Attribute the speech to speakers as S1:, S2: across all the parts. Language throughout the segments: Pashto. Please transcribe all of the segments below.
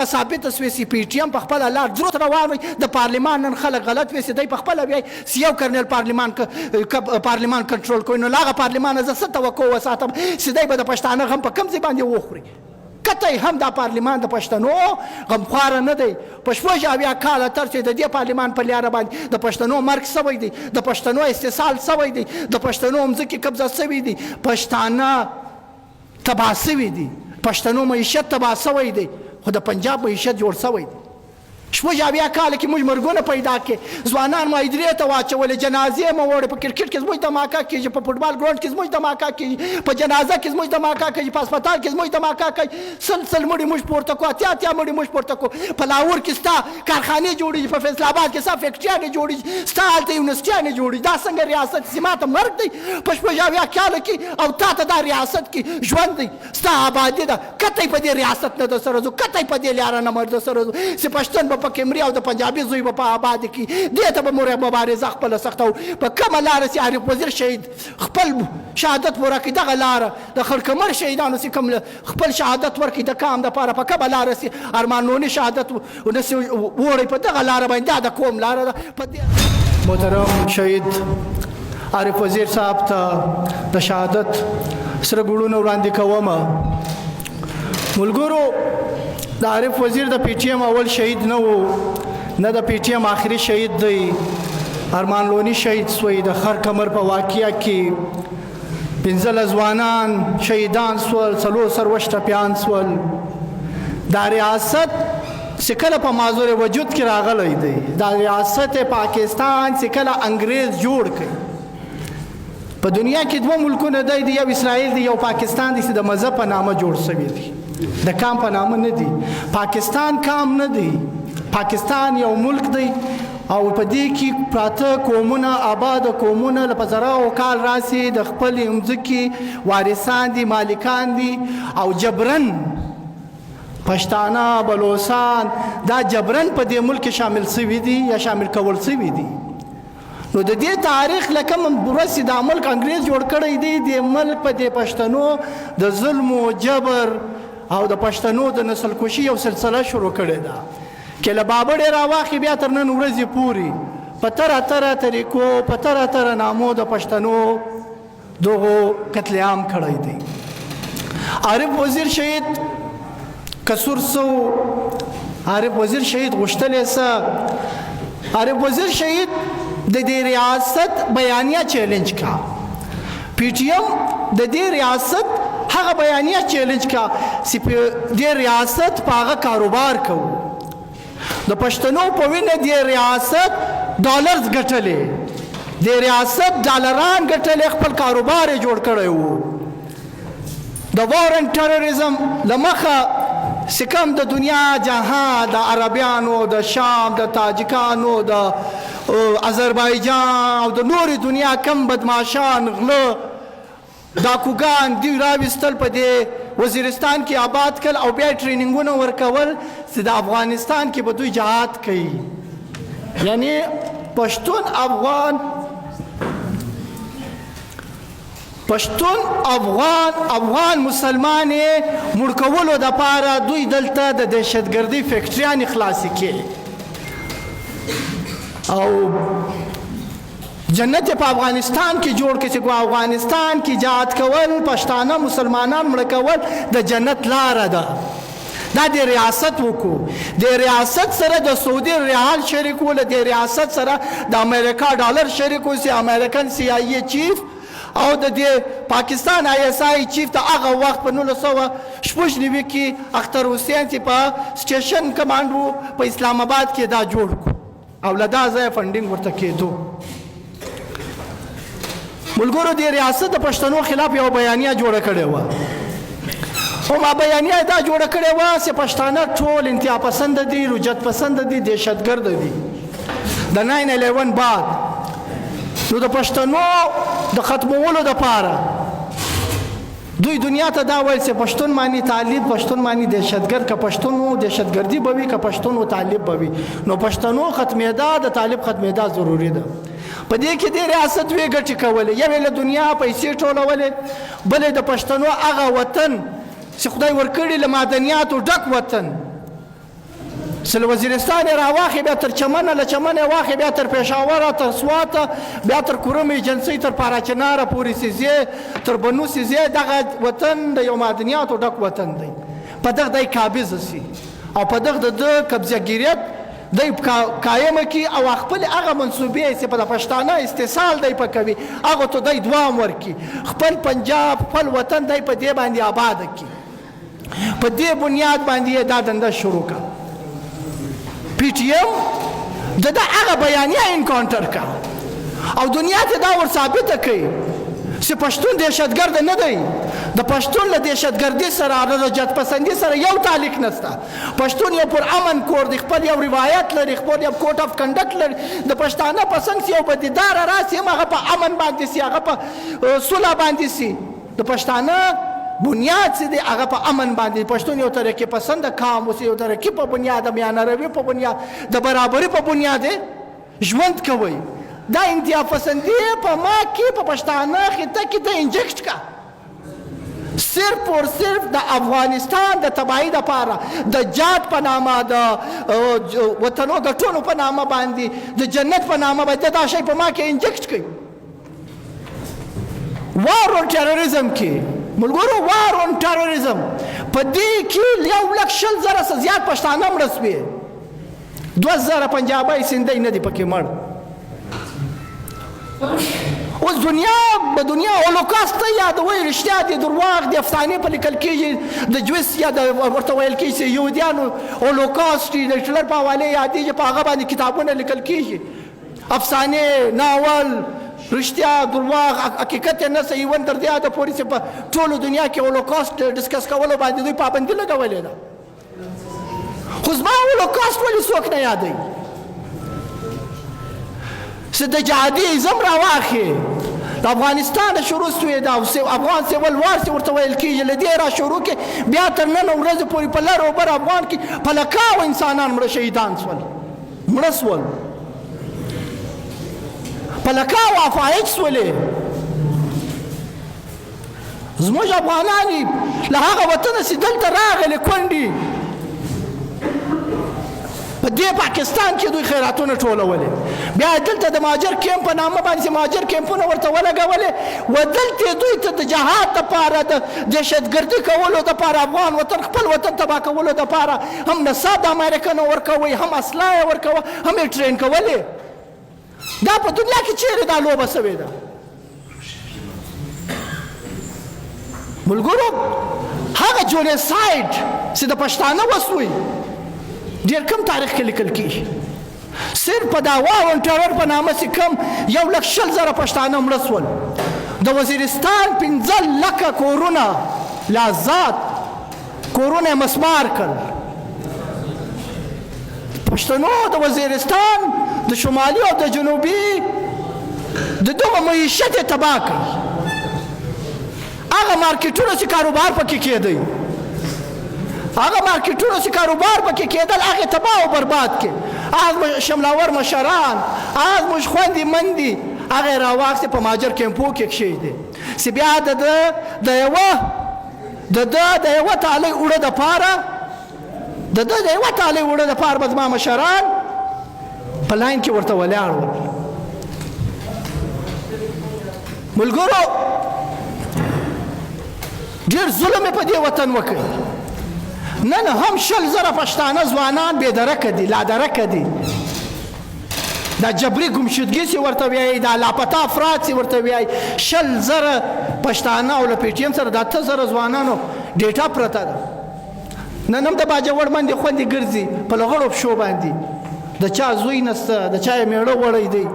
S1: ثابت سوی سی پی ټی ایم په خپل لار ضرورت روان وي د پارلمان نن خلک غلط وي سي دی په خپل بیا یو کرنل پارلمان کنټرول کوي نو لاغه پارلمان زه څه توقع وساتم سي دی به د پښتانه غم په کم ځای باندې وخوري کته هم دا پارلمان د پښتنو غمخواره نه دی په شپږ اویا کاله تر چې د دې پارلمان په لاره باندې د پښتنو مرګ سوی دی د پښتنو استحصال سوی دی د پښتنو مځکې قبضه سوی دی پښتانه تباه سوي دي پښتنو معیشت تباه سوی دی خو د پنجاب معیشت جوړ سوی دی شپږ اویا کاله کې موږ مرګونه پیدا کړې ځوانان معایدرې ته واچولې جنازې مو وړې په کرکټ کې زموږ دماکه کېږي په فوټبال ګراونډ کې زموږ دماکه کېږي په جنازه کې زموږ دماکه کېږي په هسپتال کې زموږ دماکه کوي سل مړي موږ پورته کړو اتیا مړي موږ پورته کړو په لاهور کې ستا کارخانې جوړېږي په فیصل آباد کې ستا فیکټریانې جوړېږي ستا هلته یونیورسټیانې جوړېږي دا څنګه ریاست سیما ته مرګ دی په شپږ اویا کاله کې او تا ته دا ریاست کې ژوند دی ستا آبادي ده کتی په دې ریاست نه در سره ځو کتی په دې لاره نه در سره ځو چې پښتون به پکې مري او د پنجابي زوی به په آباد کې دې ته به مبارزه خپله سخته په کومه لاره چې عارف وزیر شهید خپل شهادت ورکړي دغه لاره د خړکمر شهیدانو چې کوم خپل شهادت ورکړي د کام دپاره په کومه لاره چې ارمان لوني شهادت ونسي وړی په دغه لاره باندې دا د کوم لاره ده په دې محترم شهید عارف وزیر صاحب ته د شهادت سره ګړونه وړاندې کوم ملګرو د عارف وزیر د پی ټی ایم اول شهید نه و نه د پی ټی ایم آخري شهید دی ارمان لوني شهید سوی د خر کمر په واقعیا کې 15 ځوانان شهیدان سول 4 ټپیان سول دا ریاست چې کله په معذور وجود کې راغلی دی دا ریاست پاکستان چې کله انګریز جوړ کړي په دنیا کې دوه ملکونه دی یو اسرائیل دی یو پاکستان دی چې د مذهب په نامه جوړ شوی دی د کام په نامه نه دی پاکستان کام نه دی پاکستان یو ملک دی او په دې کې پراته قومونه آباد قومونه له په زرهاو کال راسي د خپل مځکې وارثان دي مالکان دي او جبرن پښتانه بلوچستان دا جبرن په دې ملک شامل شوي دي یا شامل کول شوي دي نو د دې تاریخ لکه ورسې دا ملک انګریز جوړ کړی دی د ملک په دې پښتنو د ظلم او جبر او د پښتنو د نسل کشي یو سلسله شروع کړې ده که له بابړې راواخلي بیا تر نن ورځې پورې په تره طریقو په تره نامو د پښتنو دغو قتل عام کړی دی عارف وزیر شهید کسور سو عارف وزیر شهید غوښتلی څه عارف وزیر شهید د دې ریاست بیانیه چیلنج کا پی ټی ایم د دې ریاست هغه بیانیه چیلنج کا چې په دې ریاست په هغه کاروبار کوو د پښتنو په وینه دې ریاست ډالرز ګټلې دې ریاست ډالران ګټلې خپل کاروبار یې جوړ کړی و د وار اینډ ټیرریزم له مخه چې کوم د دنیا جهان د عربیانو د شام د تاجکانو د آذربایجان او د نورې دنیا کم بدماشان غله ډاکوګان دوی راویستل په دې وزیرستان کې آباد کړل او بیا ټریننګونه ورکول چې د افغانستان کې به دوی جهاد کوي یعنی پښتون افغان مسلمان مړ کولو دپاره دوی دلته د دهشتګردي فیکټریانې خلاصې کړي او جنت په افغانستان کې جوړ کړي چې افغانستان کې جهاد کول پښتانه مسلمانان مړه کول د جنت لاره ده دا د ریاست وکړو د ریاست سره د سعودي ریال شریک ول د ریاست سره د امریکا ډالر شریک و چې امریکن سی آی ای چیف او د پاکستان آی اس آی چیف ته هغه وخت په 1996 کې اختر حسین چې په سټیشن کمانډو په اسلام آباد کې دا جوړ کړو او له دا ځایه فنډینګ ورته کېدو ملګرو د ریاست د پښتنو خلاف یو بیانیه جوړه کړې وه او ما بیانیه دا جوړه کړې وه چې پښتانه ټول انتها پسند دي رجت پسند دي دهشتګرد دي د 9/11 بعد نو د پښتنو د ختمولو دپاره دوی دنیا ته دا وایي چې پښتون معنی طالب پښتون معنی دهشتګرد که پښتون دهشتګردي به وي که پښتون طالب به وي نو پښتنو ختمېدا د طالب ختمېدا ضروري ده په دې کې د ریاست وی ګټې کولې یوې له دنیا پیسې ټولولې بلې د پښتنو هغه وطن چې خدای ورکړي له معدنیاتو ډک وطن سل وزیرستان یې راواخې بیا تر چمنه، له چمنه یې واخې بیا تر پېښوره، تر سواته، بیا تر کورم ایجنسۍ، تر پاراچناره پورې سیزې، تر بنو سیزې. دغه وطن د یو معدنیاتو ډک وطن دی. په دغه دی قابضه سي او په دغه د قبضهګیریت دی قایمه کي او خپل هغه منصوبې چې په د پښتانه استحصال دی په کوي هغه ته دی دوام ورکي. خپل پنجاب، خپل وطن دی په دې باندې آباد کي. په دې بنیاد باندې دا دنده شروع کړه. پی ټی ایم د هغه بیانیه انکاونټر کړه او دنیا ته دا ور ثابته کوي چې پښتون دهشتګرد نه دی. د پښتون له دهشتګردي سره د جت پسندي سره یو تعلق نشته. پښتون یو پر امن کور دی، خپل یو روایت لري، خپل یو کوډ اف کنډکټ لري. د پښتانه پسند یو بدیدار راسي، هغه په امن باندې سي، هغه په صلح باندې سي. د پښتانه بنیاد چې دی هغه په امن باندې. پښتون یو ترقي پسند قام اوس، یو ترقي په بنیاد، د میانروي په بنیاد، د برابرۍ په بنیاد ژوند کوي. دا انتها پسندي په ما کې په پښتانه خطه کې ته انجکټ کا صرف اور صرف د افغانستان د تباہی دپاره، د جات په نامه، د وطنو د ټولو په نامه باندې، د جنت په نامه باندې دا شی په ما کې انجکټ کوي. وار اون ټیرریزم کې ملګرو، وار اون ټیرریزم په دې کې 1,40,000 زیات پښتانه مړه شوي. 2,000 پنجابی سندۍ نه دي پکې مړ. اوس دنیا هولوکاست ته یادوي، رښتیا دي درواغ دي، افسانې په لیکل کېږي. د جویس یا ورته ویل کېږي چې یهودیانو هولوکاست د هټلر په حوالې یادېږي، په هغه باندې کتابونه لیکل کېږي. افسانې، ناول، رښتیا، درواغ، حقیقت یې نه صحیح ون تر دې حده پورې چې په ټولو دنیا کې هولوکاست ډسکس کولو باندې دوی پابندي لګولې ده. خو زما هولوکاست ولې څوک نه یادوي؟ چې د جهادیزم راواخې د افغانستان شروع سوې ده، افغان سیول وار چې ورته ویل کېږي، له دې را شروع کې بیا تر نن ورځې پورې په لر او بر افغان کې په لکاو انسانان مړه شهیدان شول، مړه شول، په لکاو افایج شولې. زموږ افغانان له هغه وطنه چې دلته راغلې کونډې په دې پاکستان کې دوی خیراتونه ټولولې، بیا دلته د مهاجر کیمپ په نامه باندې مهاجر کیمپونه ورته ولګولې، و دلته دوی ته د جهاد دپاره، د دهشتګردي کولو دپاره، افغان وطن خپل وطن تباه کولو دپاره هم نصاب د امریکا ورکوئ، هم اسلحه یې ورکوه، هم یې ټرین کولې. دا په دنیا کې چیرې دا لوبه سوې ده؟ ملګرو، هغه جونیساید چې د پښتانه وسوی ډېر کم تاریخ کې لیکل کېږي. صرف په دا وار اون ټیرر په نامه چې کم 1,40,000 پښتانه مړه شول. د وزیرستان 15,00,000 کورونه لازاد کورونه یې مسمار کړل. پښتنو د وزیرستان د شمالي او د جنوبي د دوه معیشت یې تباه کړ. هغه مارکیټونه چې کاروبار پکې کېدی، هغه مارکیټونه چې کاروبار پکې کېدل، هغه تباه او برباد کې. هغه شملاور مشران، هغه موږ خوندې مندي، هغه راواخیستې په مهاجر کیمپو کې کښېږدي چې بیا د یوه تالۍ اوړه دپاره، د یوه تالۍ اوړه دپاره به زما مشران په لاین کې ورته ولاړ ول. ملګرو، ډېر ظلم یې په دې وطن وکړ. نن هم 1,000 پښتانه ځوانان بې درکه دي، لادرکه دي. دا جبري ګمشدګي چې ورته وایي، دا لاپتا افراد چې ورته وایي، 1,000 پښتانه او له پی ټي ایم سره د 8,000 ځوانانو ډیټا پرته ده. نن هم د باجوړ باندې خوندې ګرځي په لغړو پښو باندې، د چا زوی نسته، د چا یې میړه وړی دی.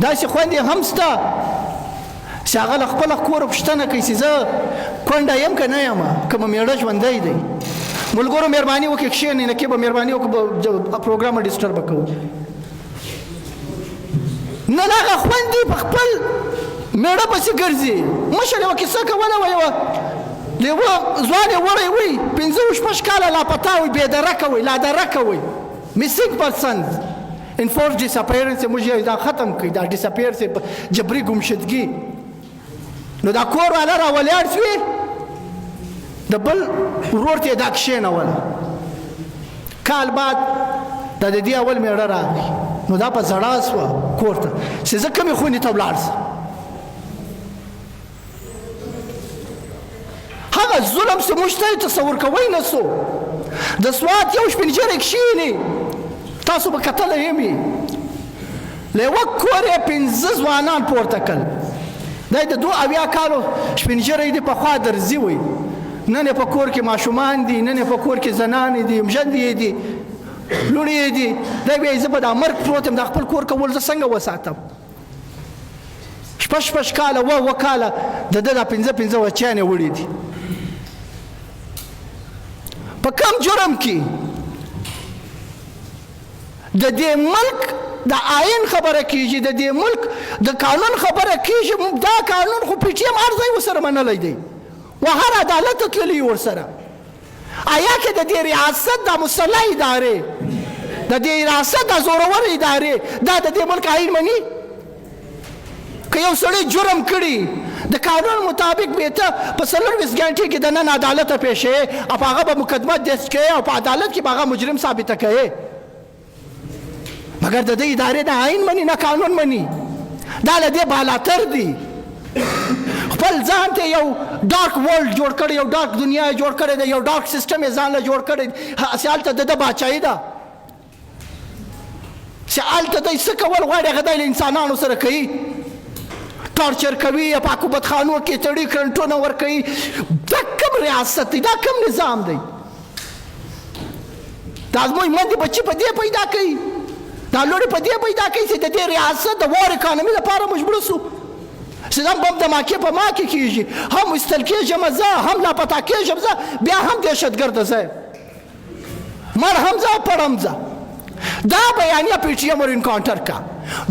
S1: داسې خوندې هم شته چې هغه له خپله کوره پوښتنه کوي چې زه کونډه یم که نه یم، که مې میړه ژوندی دی. ملګرو مهرباني وکړئ کښېنئ، نه کې به مهرباني وکړو پروګرام ډسټربه کوو. نن هغه خوندې په خپل میړه پسې ګرځي. مشر یوه کیسه کوله، ویوه یوه ځوان یې وړی وي، 15-16 کاله لاپتا وي، بېدرکه وي، لادرکه وي، میسنګ پرسن انفورس ډساپیرنس. موږ یې دا ختم کړي، دا ډساپیرنس جبري ګمشدګي. نو دا کور والا را ولاړ شوې، د بل ورور ته یې دا کښېنوله کال بعد د دې اول میړه راغی نو دا په زړه سوه کور ته چې زه کومې خونې ته ولاړ سم هغه ظلم چې موږ ته تصور کوی نه سو د سوات یو سپین ږیری کښېني تاسو به کتلی یم له یوه کور یې 5 ځوانان پورته کړل دا د 2 کالو سپین ږیری دی پخوا درځي وی نن یې په کور کې ماشومان دي نن یې په کور کې زنانې دي مژندې دي لوڼې دي دی بیا زه به دا مرګ پروت یم دا خپل کور کول زه څنګه وساتم شپږ کاله 2 کاله د ده دا 5 بچیان یې وړي دي په کم جرم کې د دې ملک د آئین خبره کیږي د دې ملک د قانون خبره کیږي دا قانون خو پی ټی ایم هر ځای ورسره منلی دی و هر عدالت ته تللی ورسره آیا که د دې ریاست د مسلح ادارې د دې ریاست د زورور ادارې دا د دې ملک آئین مني که یو سړی جرم کړي د قانون مطابق به ته په 24 غنټې کې د نن عدالت ته پیښې او په هغه به مقدمه درج کوې او په عدالت کې به هغه مجرم ثابته کوې مگر د دې ادارې نه آئین مني نه قانون مني دا له دې بالاتر دي خپل ځان ته یو ډارک ورلډ جوړ کړی یو ډارک دنیا یې جوړ کړی دی یو ډارک سیسټم یې ځان له جوړ کړی هسې هلته د ده باچایي ده چې هلته دی څه کول غواړي هغه دی له انسانانو سره کوي ټارچر کوي یا په حکومتخانو کې تړي کرنټونه ورکوي دا کوم ریاست دی دا کوم نظام دی دا زموږ مندې بچي په دې پیدا کوي دا لوړې په دې پیدا کوي چې د دې ریاست د وار اکانومي لپاره مجبور سو چې دا بم دماکې په ما کې کېږي هم ویستل کېږم زه هم لاپتا کېږم زه بیا هم دهشتګرده زه مړ هم زه پړم زه دا بیانیه پی ټی ایم ور انکاونټر کا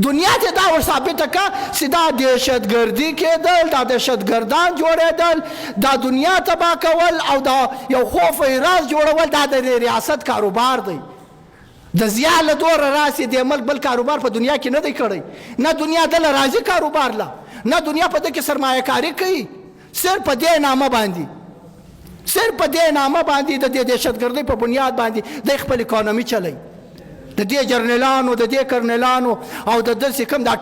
S1: دنیا ته دا ور ثابته کا چې دا دهشتګردي کېدل دا دهشتګردان جوړېدل دا دنیا تباه کول او دا یو خوف راز جوړول دا د ریاست کاروبار دی د ضیا له دوره راسي د ملک بل کاروبار په دنیا کې نه دی کړی نه دنیا دله راځي کاروبار له نه دنیا په دې کې سرمایه کاري کوي صرف په دې نامه باندې د دې دهشتګردۍ په بنیاد باندې د خپل اکانومي چلی د دې جرنیلانو د دې کرنیلانو او د داسې کوم دا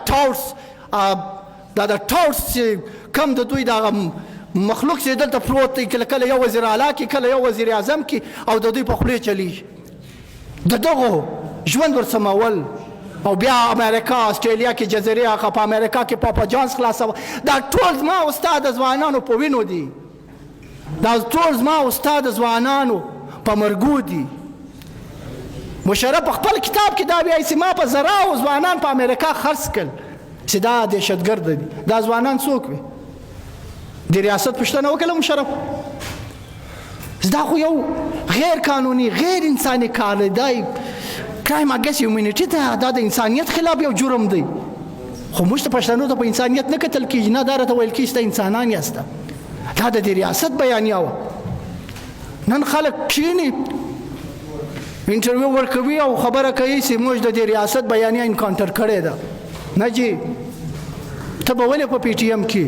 S1: ټاورس چې کوم د دوی دا مخلوق چې دلته پروت دی کله یو وزیر اعلی کې کله یو وزیر اعظم کې او د دوی په خولې چلیږي د دغو ژوند ورسمول او بیا امریکا استرالیا کې جزیرې هغه په امریکا کې پاپا جانس خلاصوه دا ټول زما استاد ځوانانو په وینو دي دا ټول زما استاد ځوانانو په مرګو دي مشرف په خپل کتاب کې دا وایي چې ما په زراو ځوانان په امریکا خرڅ کړل چې دا دهشتګرد دي دا ځوانان څوک وي د ریاست پوښتنه وکړه مشرف دا خو یو غیر قانوني غیر انساني کار دی دا کرایم اګینسټ هیومینټي دا د انسانیت خلاف یو جرم دی خو موږ ته پښتنو ته په انسانیت نه کتل کېږي نه دا راته ویل کېږي چې انسانان یاست دا د دې ریاست بیانیه وه نن خلک کښېني انټرویو ورکوي او خبره کوي چې موږ د دې ریاست بیانیه انکاونټر کړې ده نه جی ته به ولې په پی ټي ایم کې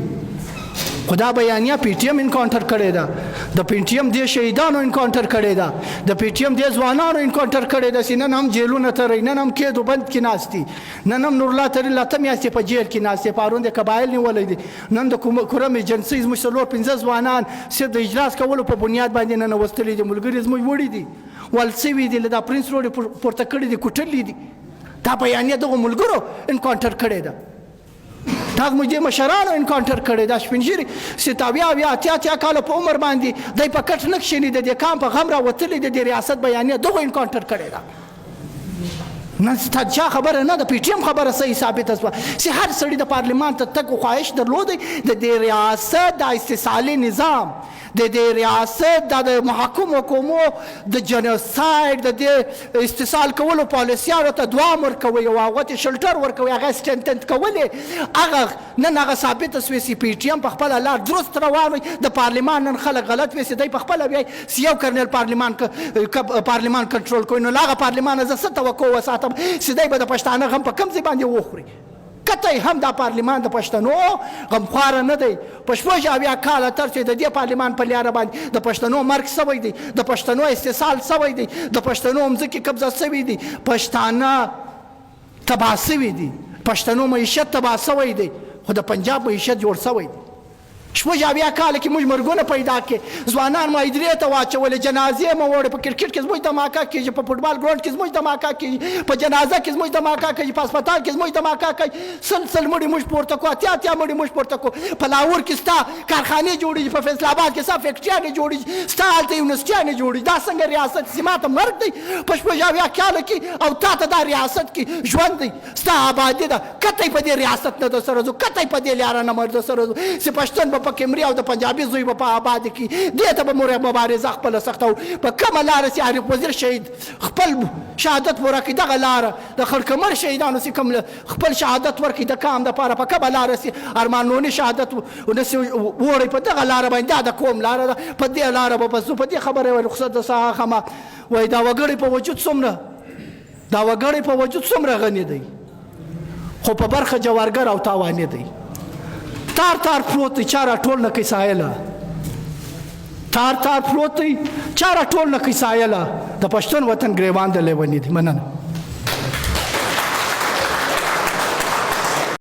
S1: خو دا بیانیه پی ټي ایم انکاونټر کړې ده د پی ټي ایم دې شهیدانو انکاونټر کړې ده د پی ټي ایم دې ځوانانو انکاونټر کړې ده چې نن هم جیلونه تړئ نن هم قید بند کې ناست دي نن هم نورالله ترین اته میاشتې په جیل کې ناست دي پرون د قبایل نیولی دي نن د کورم ایجنسۍ زموږ 4-5 ځوانان صرف د اجلاس کولو په بنیاد باندې ننوستلي دي ملګري زموږ وړي دي ول سوي دي دا پرنس روډ پورته کړي دي کوټلي دي دا بیانیه دغه ملګرو انکاونټر کړې ده دا زموږ د مشرانو انکاونټر کړی دا سپین ږیري چې 70 کاله په عمر باندې دی په کټ نه کښېني د دې قام په غم راوتلی د دې ریاست بیانیه دغه انکاونټر کړی ده نن ستا چا خبره نه ده پی ټي ایم خبره صحیح ثابته شوه چې هر سړي د پارلمان ته تګ خواهش درلودی د دې ریاست د استثالي نظام د دې ریاست د محکوم حکومو د جنوساید د دې استثال کولو پالیسیانو ته دوام ورکوي او هغه ته شلټر ورکوي هغه سټنټنټ کولې هغه نن هغه ثابته شوې چې پی ټي ایم په خپله لار درست روان وي د پارلمان نن خلک غلط وي چې دی په خپله بیا یو کرنل پارلمان کنټرول کوي نو له هغه پارلمانه زه څه توقع وساتم چې دی به د پښتانه غم په کوم ځای باندې وخوري قطعي هم دا پارلیمان د پښتنو غمخواره نه دی. په 80 کاله تر چې د دې پارلیمان په لیاره باندې د پښتنو مرګ سوی دی، د پښتنو استحصال سوی دی، د پښتنو مځکې قبضه سوي دي، پښتانه تباه سوي دي، پښتنو معیشت تباه سوی دی، خو د پنجاب معیشت جوړ سوی دی. 80 کاله کې موږ مرګونه پیدا کړې، ځوانان معایدرې ته واچولې، جنازې مو وړې، په کرکټ کې زموږ دماکه کېږي، په فوټبال ګراونډ کې زموږ دماکه کېږي، په جنازه کې زموږ دماکه کېږي، په هسپتال کې زموږ دماکه کوي، سل مړي موږ پورته کړو، اتیا مړي موږ پورته کړو. په لاهور کې ستا کارخانې جوړېږي، په فیصل آباد کې ستا فیکټریانې جوړېږي، ستا هلته یونیورسټیانې جوړېږي. دا څنګه ریاست چې ما ته مرګ دی په 80 کاله کې، او تا ته دا ریاست کې ژوند دی، ستا آبادي ده. قطعي په دې ریاست نه در سره ځو، قطعي په دې لیاره نه در سره ځو چې پښتون به پکې مري او د پنجابي زوی به په آباد کې. دې ته به مبارزه خپله سخته وو. په کومه لاره چې عارف وزیر شهید خپل شهادت پوره کړي، دغه لاره د خړکمر شهیدانو چې کوم خپل شهادت ورکړي د کام دپاره، په کومه لاره چې ارمان لوني شهادت ونسي وړی، په دغه لاره باندې دا د کوم لاره ده، په دې لاره به بس. په دې خبره وایي رخصت د ساه خمه وایي دا وګړی په وجود څومره غني دی، خو په برخه جوارګر او تاواني دی. تار پروت دی، چا راټول نه کوي سایله، تار پروت دی، چا راټول نه کوي سایله. د پښتون وطن ګریوان د لیوني دی. مننه.